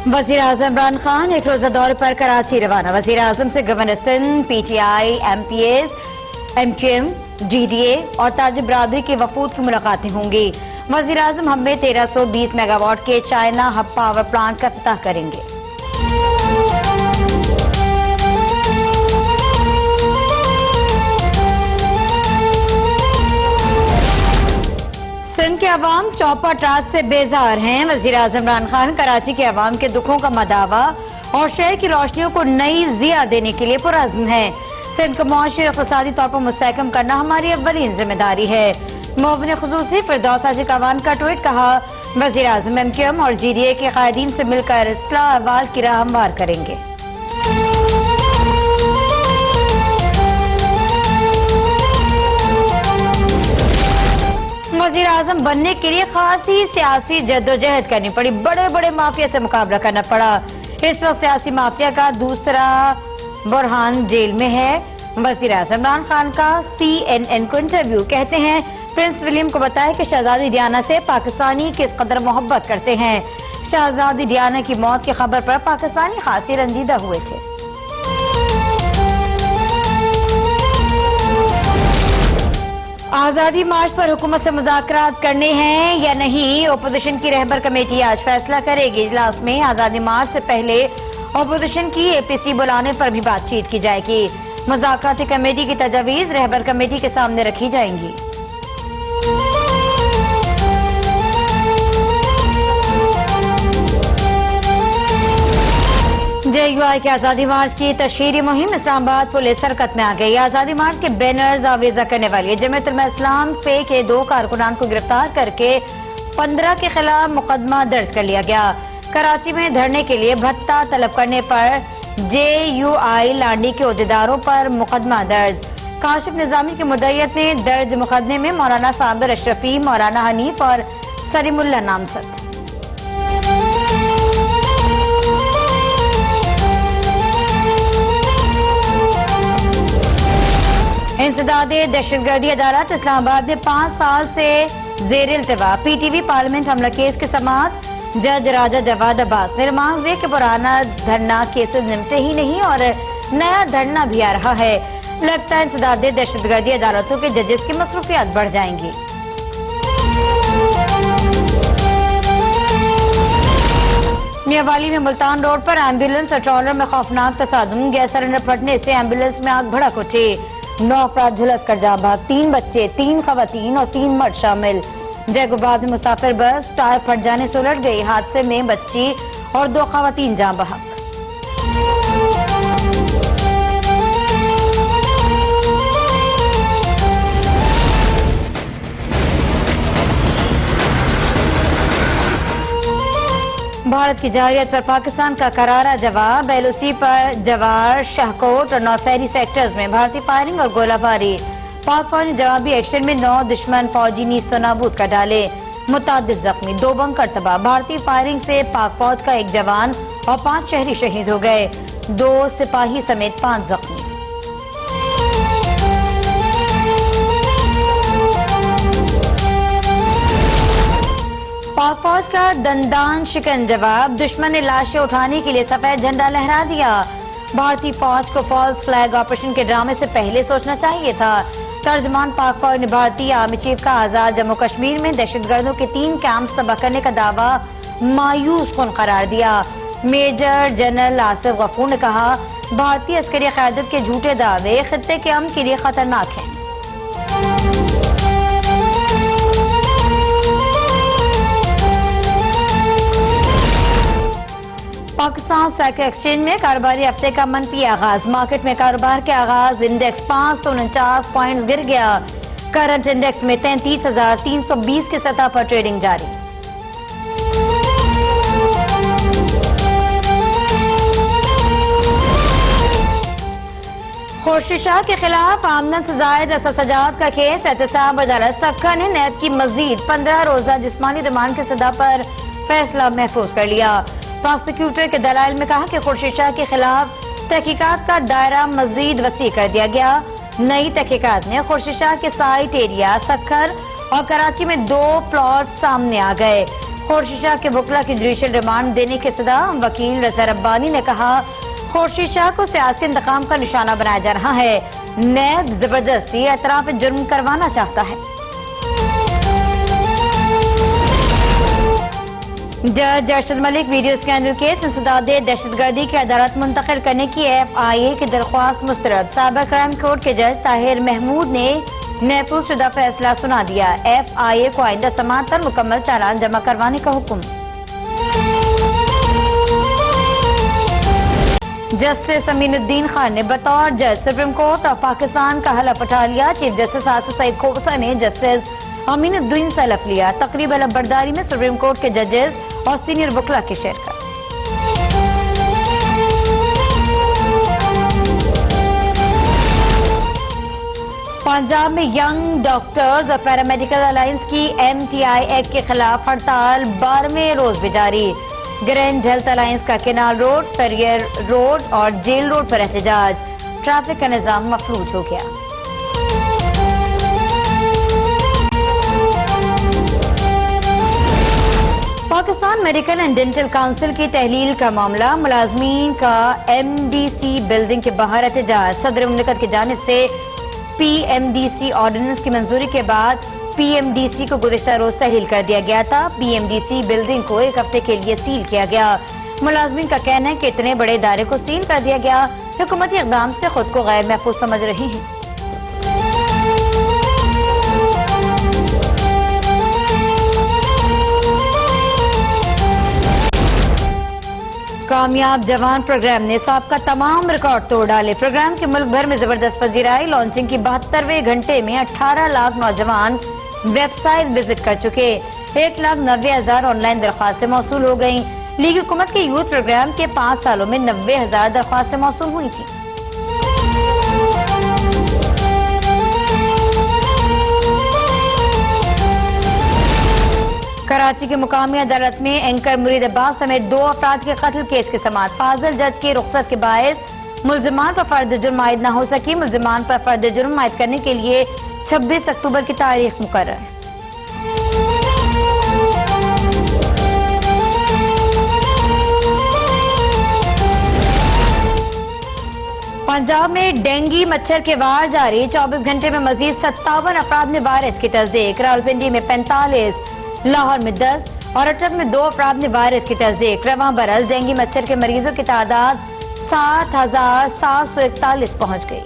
वज़ीर आज़म इमरान खान एक रोजा दौरे पर कराची रवाना। वज़ीर आज़म से governor Sindh, PTI, MPs, MQM, GDA और ताज बरादरी के वफूद की मुलाकातें होंगी। वज़ीर आज़म हम में 1320 मेगावाट के चाइना हब पावर प्लांट का इफ्तिताह करेंगे। सिंध के अवाम चौपट रात से बेजार हैं। वज़ीर आज़म इमरान खान कराची के अवाम के दुखों का मदावा और शहर की रोशनियों को नई जिया देने के लिए पुरअज़्म है। सिंध को मुआशी और इक़्तिसादी तौर पर मुस्तहकम करना हमारी अव्वलीन जिम्मेदारी है। मुअव्विन ख़ुसूसी फिरदौस हाजी कावान का ट्वीट कहा, वज़ीर आज़म MQM और GDA के क़ायदीन से मिलकर इस्लाह अहवाल की राह हमवार करेंगे। वज़ीर आज़म बनने के लिए खासी सियासी जद्दोजहद करनी पड़ी। बड़े बड़े माफिया से मुकाबला करना पड़ा। इस वक्त सियासी माफिया का दूसरा बुरहान जेल में है। वज़ीर आज़म इमरान खान का CNN को इंटरव्यू। कहते हैं, प्रिंस विलियम को बताया कि शहजादी डियाना से पाकिस्तानी किस कदर मोहब्बत करते हैं। शहजादी डियाना की मौत की खबर पर पाकिस्तानी खासी रंजीदा हुए थे। आज़ादी मार्च पर हुकूमत से मुज़ाकरात करने हैं या नहीं, ओपोजिशन की रहबर कमेटी आज फैसला करेगी। इजलास में आज़ादी मार्च से पहले ओपोजिशन की APC बुलाने पर भी बातचीत की जाएगी। मुज़ाकराती कमेटी की तजवीज़ रहबर कमेटी के सामने रखी जाएंगी। JUI के आज़ादी मार्च की तशहीरी मुहिम इस्लामाबाद पुलिस हरकत में आ गई। आज़ादी मार्च के बैनर्स आवेजा करने वाली जमीयत उलमा इस्लाम पे के 2 कारकुनान को गिरफ्तार करके 15 के खिलाफ मुकदमा दर्ज कर लिया गया। कराची में धरने के लिए भत्ता तलब करने पर JUI लांडी के ओहदेदारों पर मुकदमा दर्ज। काशिफ निजामी की मुद्दईयत में दर्ज मुकदमे में मौलाना साबिर अशरफी, मौलाना हनीफ और सलीमुल्लाह नामजद। इंसदादे दहशतगर्दी अदालत इस्लामाबाद में 5 साल से जेर इल्तिवा PTV पार्लियामेंट हमला केस की समाअत। जज राजा जवाद अब्बास ने रिमांड दिए कि पुराना धरना केसेस निपटे ही नहीं और नया धरना भी आ रहा है। लगता है इंसदादे दहशतगर्दी अदालतों के जजेस की मसरूफियात बढ़ जाएंगी। मियावाली में मुल्तान रोड पर एम्बुलेंस और ट्रॉलर में खौफनाक तसादुम। गैस सिलेंडर फटने से एम्बुलेंस में आग भड़क उठी। 9 अफराद झुलस कर जाँ बहक। 3 बच्चे, 3 खवातीन और 3 मर्द शामिल। जैगोबाद में मुसाफिर बस टायर फट जाने से उलट गई। हादसे में बच्ची और 2 खवातीन जाँ बहक। भारत की जारियत पर पाकिस्तान का करारा जवाब। LOC पर जवार, शाहकोट और नौशहरी सेक्टर्स में भारतीय फायरिंग और गोलाबारी। पाक फौज ने जवाबी एक्शन में 9 दुश्मन फौजी नीस्त नाबूद कर डाले। मुतादिद जख्मी, 2 बंकर तबाह। भारतीय फायरिंग से पाक फौज का 1 जवान और 5 शहरी शहीद हो गए। 2 सिपाही समेत 5 जख्मी। पाक फौज का दंदान शिकन जवाब। दुश्मन ने लाशें उठाने के लिए सफेद झंडा लहरा दिया। भारतीय फौज को फॉल्स फ्लैग ऑपरेशन के ड्रामे से पहले सोचना चाहिए था। तर्जमान पाक फौज ने भारतीय आर्मी चीफ का आजाद जम्मू कश्मीर में दहशतगर्दों के 3 कैंप्स तबाह करने का दावा मायूस कुन करार दिया। मेजर जनरल आसिफ गफूर ने कहा, भारतीय अस्करी क़यादत के झूठे दावे खित्ते के अमन के लिए खतरनाक हैं। पाकिस्तान स्टॉक एक्सचेंज में कारोबारी हफ्ते का मनफी आगाज। मार्केट में कारोबार के आगाज इंडेक्स 549 पॉइंट्स गिर गया। करंट इंडेक्स में 33,320 की सतह पर ट्रेडिंग जारी। खुर्शीद शाह के खिलाफ आमदन से जायद सजावट का केस। एहतसाब अदालत सबका ने नैब की मजीद 15 रोजा जिस्मानी रिमांड की सतह पर फैसला महफूज कर लिया। प्रोसिक्यूटर के दलाइल में कहा कि खुर्शीद शाह के खिलाफ तहकीकात का दायरा मजीद वसी कर दिया गया। नई तहकीकात ने खुर्शीद शाह के साइट एरिया सखर और कराची में 2 प्लॉट सामने आ गए। खुर्शीद शाह के वकला की जुडिशल रिमांड देने की सदा। वकील रजा रब्बानी ने कहा, खुर्शीद शाह को सियासी इंतकाम का निशाना बनाया जा रहा है। नैब जबरदस्ती एतराफ जुर्म करवाना चाहता है। जज Arshad Malik video scandal case इंसदाद दहशतगर्दी की अदालत मुंतकिल करने की FIA की दरख्वास्त मुस्तरद। साबिक क्राइम कोर्ट के जज ताहिर महमूद ने महफूज शुदा फैसला सुना दिया। FIA को आइंदा समाअत पर मुकम्मल चालान जमा करवाने का हुक्म। जस्टिस अमीनुद्दीन खान ने बतौर जज सुप्रीम कोर्ट ऑफ पाकिस्तान का हलफ उठा लिया। चीफ जस्टिस आसिफ सईद खोसा ने जस्टिस अमीनुद्दीन से हलफ लिया। तकरीब अलबरदारी में सुप्रीम कोर्ट के जजेस और सीनियर वकला की शिरकत। पंजाब में यंग डॉक्टर्स और पैरामेडिकल अलायंस की MTI एक्ट के खिलाफ हड़ताल 12वें रोज भी जारी। ग्रैंड हेल्थ अलायंस का केनाल रोड, पेरियर रोड और जेल रोड पर एहतजाज। ट्रैफिक का निजाम मफलूज हो गया। Pakistan medical and dental council की तहलील का मामला। मुलाजमीन का MDC बिल्डिंग के बाहर एहतजाज। सदर मुमलिकत की जानिब से PMDC ऑर्डिनेंस की मंजूरी के बाद PMDC को गुज़िश्ता रोज तहलील कर दिया गया था। PMDC बिल्डिंग को एक हफ्ते के लिए सील किया गया। मुलाजमीन का कहना है कि इतने बड़े इदारे को सील कर दिया गया, हुकूमती इक़दाम से खुद को गैर महफूज समझ रही है। कामयाब जवान प्रोग्राम ने साबका तमाम रिकॉर्ड तोड़ डाले। प्रोग्राम के मुल्क भर में जबरदस्त पजीराई। लॉन्चिंग की 72वें घंटे में 18 लाख नौजवान वेबसाइट विजिट कर चुके। 1,90,000 ऑनलाइन दरख्वास्तें मौसूल हो गयी। लीग हुकूमत के यूथ प्रोग्राम के 5 सालों में 90,000 दरख्वास्तें मौसूल हुई थी। कराची की मुकामी अदालत में एंकर मुरीद अब्बास समेत 2 अफराद के कत्ल केस की समाअत। फाजिल जज की रुख्सत के बायस मुल्जिमान पर फर्द जुर्म आयद न हो सकी। मुल्जिमान पर फर्द जुर्म आयद करने के लिए 26 अक्टूबर की तारीख मुकर्रर। पंजाब में डेंगू मच्छर के वार जारी। 24 घंटे में मजीद 57 अफराद में वायरस की तस्दीक। रावलपिंडी में 45, लाहौर में 10 और अटक में 2 अफराद में वायरस की तस्दीक। रवां बरस डेंगू मच्छर के मरीजों की तादाद 7,741 पहुंच गई।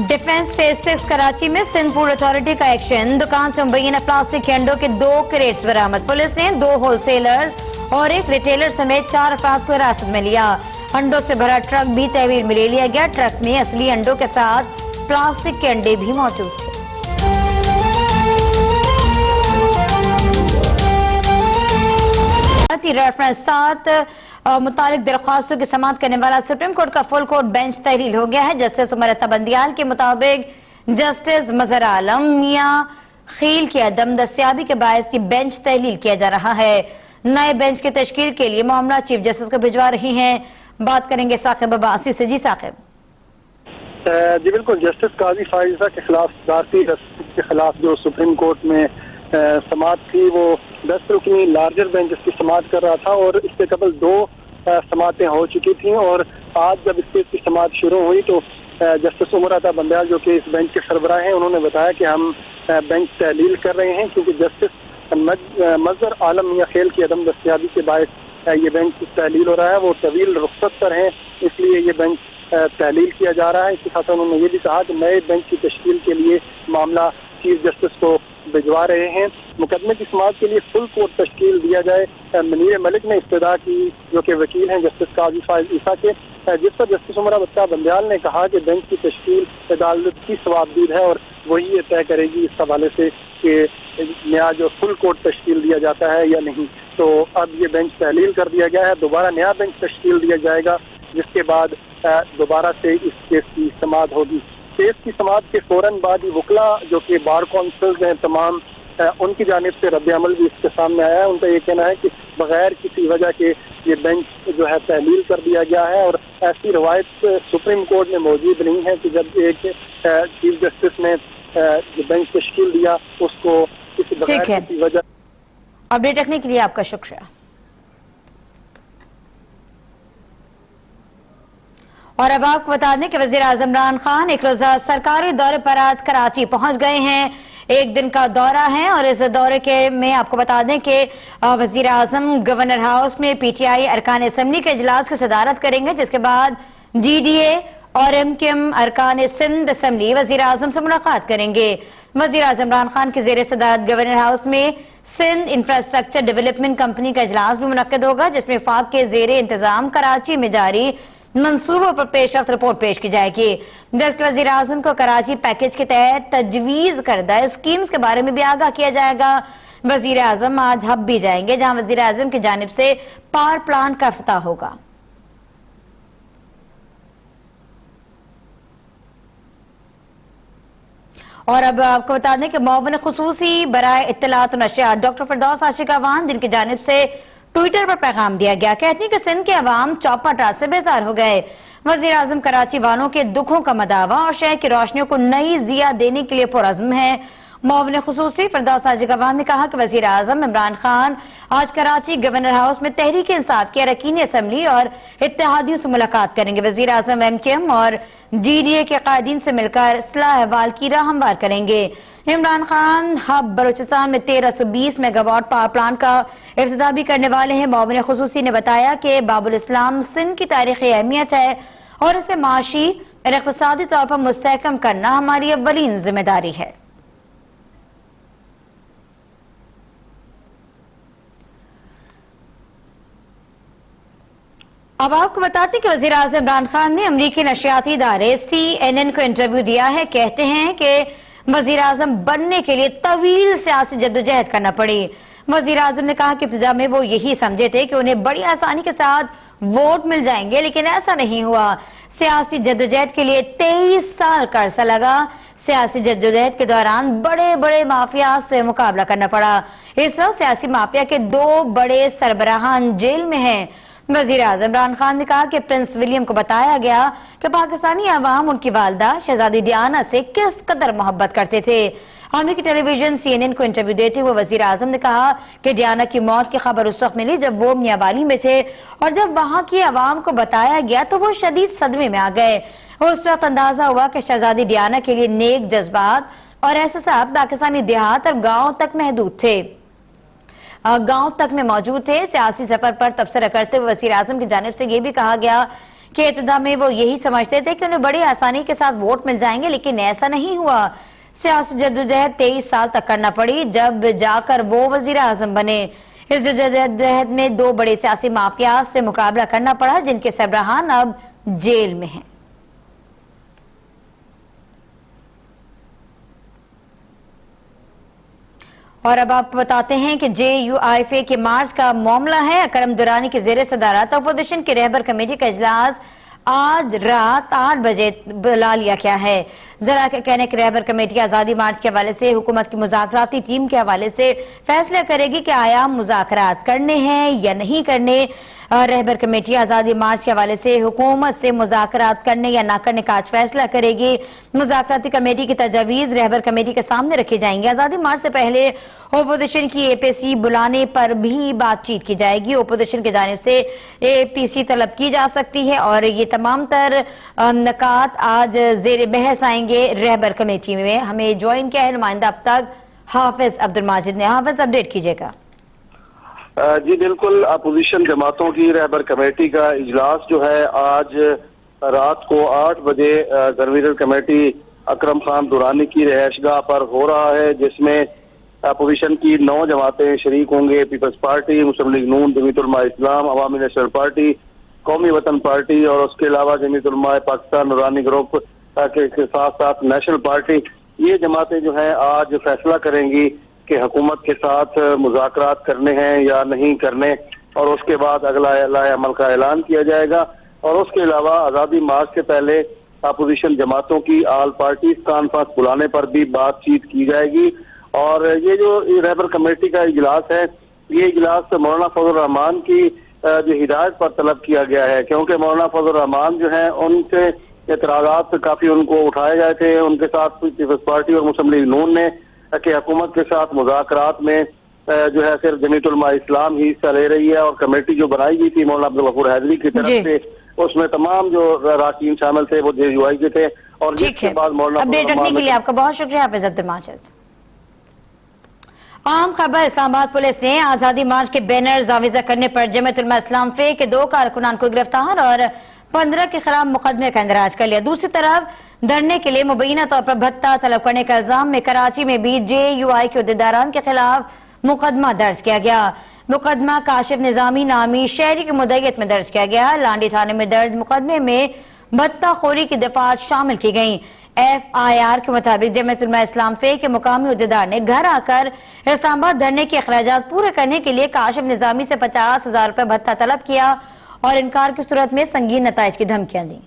डिफेंस फेज 6 कराची में सिंध फूड अथॉरिटी का एक्शन। दुकान से मुबैना प्लास्टिक के अंडों के 2 क्रेट्स बरामद। पुलिस ने 2 होलसेलर्स और 1 रिटेलर समेत 4 अफराद को हिरासत में लिया। अंडों से भरा ट्रक भी तहवील में ले लिया गया। ट्रक में असली अंडों के साथ प्लास्टिक के अंडे भी मौजूद थे। रेफरेंस 7 मुतालिक दरख्वास्तों की समाअत करने वाला सुप्रीम कोर्ट का फुल कोर्ट बेंच तहलील हो गया है। जस्टिस उमर अता बंदियाल के मुताबिक जस्टिस मजहर आलम मियां खील की अदम दस्तियाबी के बायस की बेंच तहलील किया जा रहा है। नए बेंच की तश्कील के लिए मामला चीफ जस्टिस को भिजवा रही हैं। बात करेंगे साकिब अब्बासी से। जी साकिब। जी बिल्कुल, जस्टिस काजी फाइजा के खिलाफ दारती के खिलाफ जो सुप्रीम कोर्ट में समाअत थी वो 10 रुकनी लार्जर बेंच इसकी समाअत कर रहा था और इससे कबल 2 समाअतें हो चुकी थी। और आज जब इस केस की समाअत शुरू हुई तो जस्टिस उमर अता बंदियाल जो कि इस बेंच के सरबराह हैं, उन्होंने बताया कि हम बेंच तहलील कर रहे हैं क्योंकि जस्टिस मजहर आलम मियां खेल की अदम दस्तियाबी के बायस ये बेंच तहलील हो रहा है। वो तवील रुख्सत पर हैं, इसलिए ये बेंच तहलील किया जा रहा है। इसके साथ उन्होंने ये भी कहा कि नए बेंच की तश्कील के लिए मामला चीफ जस्टिस को भिजवा रहे हैं। मुकदमे की समाअत के लिए फुल कोर्ट तश्कील दिया जाए। मुनीर मलिक ने इब्तिदा की, जो कि वकील हैं जस्टिस काजी फाइज ईसा के, जिस पर जस्टिस उमर अता बंदियाल ने कहा कि बेंच की तश्कील अदालत की सवाबदीद है और वही ये तय करेगी इस हवाले से कि नया जो फुल कोर्ट तश्कील दिया जाता है या नहीं। तो अब ये बेंच तहलील कर दिया गया है। दोबारा नया बेंच तश्कील दिया जाएगा, जिसके बाद दोबारा से इस केस की समाअत होगी। केस की समाअत के फौरन बाद ही वकला जो कि बार काउंसिल्स हैं तमाम, उनकी जानिब से रद्द अमल भी इसके सामने आया है। उनका ये कहना है कि बगैर किसी वजह के ये बेंच जो है तहलील कर दिया गया है। और ऐसी रवायत सुप्रीम कोर्ट में मौजूद नहीं है कि जब एक चीफ जस्टिस ने जो बेंच तश्कील दिया उसको किसी बगैर किसी वजह। अपडेट रखने के लिए आपका शुक्रिया। और अब आपको बता दें कि वजीर आजम इमरान खान एक रोजा सरकारी दौरे पर आज कराची पहुंच गए हैं। एक दिन का दौरा है और इस दौरे के में आपको बता दें कि वजीर आजम गवर्नर हाउस में पीटीआई अरकान असम्बली के इजलास की सदारत करेंगे, जिसके बाद जीडीए और एमकेएम अरकान सिंध असम्बली वजीर आजम से मुलाकात करेंगे। वजीर आजम इमरान खान की जेर सदारत गवर्नर हाउस में सिंध इंफ्रास्ट्रक्चर डेवलपमेंट कंपनी का इजलास भी मुनक्किद होगा, जिसमें वफाक के जेर इंतजाम कराची में जारी मंसूबों पर पेशरफ्त रिपोर्ट पेश की जाएगी। जबकि वजीर आजम को कराची पैकेज के तहत तजवीज करदा स्कीम्स के बारे में भी आगाह किया जाएगा। वजीर आजम आज हब भी जाएंगे, जहां वजीर आजम की जानिब से पावर प्लांट का इफ्तिताह होगा। और अब आपको बता दें कि मुअव्विन खुसूसी बराए इत्तलात और नशियात डॉक्टर फिरदौस आशिक अवान, जिनकी जानिब से ट्विटर पर पैगाम दिया गया, कहती है कि सिंध के अवाम चौपाटा से बेजार हो गए। वजीर आजम कराची वालों के दुखों का मदावा और शहर की रोशनियों को नई जिया देने के लिए पुरअज़्म है। मुअव्विन खुसूसी फिरदौस आशिक अवान ने कहा कि वजीर आजम इमरान खान आज कराची गवर्नर हाउस में तहरीक इंसाफ के अरकान असम्बली और इत्तेहादियों से मुलाकात करेंगे। वजीर आजम एमकेएम और जीडीए के कायदीन से मिलकर इस्लाह अहवाल की राह हमवार करेंगे। इमरान खान हब बलूचिस्तान में 1320 मेगावाट पावर प्लांट का इफ्तिताह भी करने वाले हैं। मुअव्विन खुसूसी ने बताया कि बाबुल इस्लाम सिंध की तारीखी अहमियत है और इसे माशी और इक़्तिसादी तौर पर मुस्तहकम करना हमारी अव्वलीन जिम्मेदारी है। अब आपको बताते हैं कि वज़ीर आज़म इमरान खान ने अमरीकी नशियाती इदारे CNN को इंटरव्यू दिया है। कहते हैं कि वज़ीर आज़म बनने के लिए तवील सियासी जद्दोजहद करना पड़ी। वज़ीर आज़म ने कहा कि इब्तिदा में वो यही समझे थे कि उन्हें बड़ी आसानी के साथ वोट मिल जाएंगे, लेकिन ऐसा नहीं हुआ। सियासी जद्दोजहद के लिए 23 साल का अरसा लगा। सियासी जद्दोजहद के दौरान बड़े बड़े माफिया से मुकाबला करना पड़ा। इस वक्त सियासी माफिया के 2 बड़े सरबराहान जेल में हैं। वज़ीर आज़म इमरान खान ने कहा कि प्रिंस विलियम को बताया गया कि पाकिस्तानी अवाम उनकी वालदा शहजादी डियाना से किस कदर मोहब्बत करते थे। अमेरिकी टेलीविजन CNN को इंटरव्यू देते हुए वज़ीर आज़म ने कहा कि डियाना की मौत की खबर उस वक्त मिली जब वो मियावाली में थे, और जब वहां की अवाम को बताया गया तो वो शदीद सदमे में आ गए। उस वक्त अंदाजा हुआ कि शहजादी डियाना के लिए नेक जज्बात और एहसास पाकिस्तानी देहात और गाँव तक महदूद थे, गांव तक में मौजूद थे। सियासी सफर पर तबसरा करते हुए वज़ीर आज़म की जानिब से यह भी कहा गया कि इब्तिदा में वो यही समझते थे कि उन्हें बड़ी आसानी के साथ वोट मिल जाएंगे, लेकिन ऐसा नहीं हुआ। सियासी जद्दोजहद 23 साल तक करना पड़ी, जब जाकर वो वज़ीर आज़म बने। इस जद्दोजहद में 2 बड़े सियासी माफिया से मुकाबला करना पड़ा, जिनके सरबराहान अब जेल में हैं। और अब आपको बताते हैं कि JUIFA के मार्च का मामला है। अकरम दुरानी के जेर सदारत अपोजिशन की रहबर कमेटी का इजलास आज रात 8 बजे बुला लिया गया है। जरा के कहने की रहबर कमेटी आज़ादी मार्च के हवाले से हुकूमत की मुज़ाकराती टीम के हवाले से फैसला करेगी कि आया मुज़ाकरात करने हैं या नहीं करने। रहबर कमेटी आज़ादी मार्च के हवाले से हुकूमत से मुज़ाकरात करने या ना करने का आज फैसला करेगी। मुज़ाकराती कमेटी की तजावीज़ रहबर कमेटी के सामने रखी जाएंगी। आज़ादी मार्च से पहले ओपोजिशन की APC बुलाने पर भी बातचीत की जाएगी। ओपोजिशन की जानिब से APC तलब की जा सकती है और ये तमाम तर नकात आज जेर बहस आएंगे रहबर कमेटी में। हमें ज्वाइन किया है नुमाइंदा अब तक हाफिज अब्दुल माजिद ने। हाफिज, अपडेट कीजिएगा। जी बिल्कुल, अपोजिशन जमातों की रहबर कमेटी का इजलास जो है आज रात को 8 बजे कन्वीनर कमेटी अकरम खान दुरानी की रिहायशगाह पर हो रहा है, जिसमें अपोजिशन की 9 जमातें शरीक होंगे। पीपल्स पार्टी, मुस्लिम लीग नून, जमीयत उलमा इस्लाम, अवामी नेशनल पार्टी, कौमी वतन पार्टी और उसके अलावा जमीयत उलमा पाकिस्तान नूरानी ग्रुप के साथ साथ नेशनल पार्टी। ये जमातें जो है आज फैसला करेंगी कि हुकूमत के साथ मुज़ाकरात करने हैं या नहीं करने, और उसके बाद अगला अमल का ऐलान किया जाएगा। और उसके अलावा आज़ादी मार्च से पहले अपोजिशन जमातों की ऑल पार्टीज कॉन्फ्रेंस बुलाने पर भी बातचीत की जाएगी। और ये जो रहबर कमेटी का इजलास है, ये इजलास मौलाना फजल रहमान की जो हिदायत पर तलब किया गया है, क्योंकि मौलाना फजल रहमान जो है उनके एतराज़ात काफी उनको उठाए गए थे। उनके साथ पीपल्स पार्टी और मुस्लिम लीग नून ने कि हुकूमत के साथ मुज़ाकरात में जो है सिर्फ जमीयत उलमा इस्लाम ही हिस्सा ले रही है, और कमेटी जो बनाई गई थी मौलाना अब्दुल गफूर हैदरी की तरफ से उसमें तमाम जो राकीन शामिल थे वो JUI के थे। और ठीक है, बाद मौलाना अपडेट रखने के लिए आपका बहुत शुक्रिया हाफिज अब्दुल माजिद। आम खबर, इस्लामाबाद पुलिस ने आजादी मार्च के बैनर आविजा करने पर जमीयत उलमा इस्लाम फे के 2 कारकुनान को गिरफ्तार और 15 के खिलाफ मुकदमे का इंदराज कर लिया। दूसरी तरफ धरने के लिए मुबैना तौर पर भत्ता तलब करने का इल्जाम में कराची में भी JUI के अहदेदारान के खिलाफ मुकदमा दर्ज किया गया। मुकदमा काशिफ निजामी नामी शहरी की मुद्दईयत में दर्ज किया गया। लांडी थाने में दर्ज मुकदमे में भत्ता खोरी की दफात शामिल की गई। FIR के मुताबिक जमीयत उलमा इस्लाम फे के मुकामी अहदेदार ने घर आकर इस्लामाबाद धरने के अखराजात पूरे करने के लिए काशिफ निजामी से 50,000 रुपए भत्ता तलब किया और इनकार की सूरत में संगीन नताइज की धमकियां दी।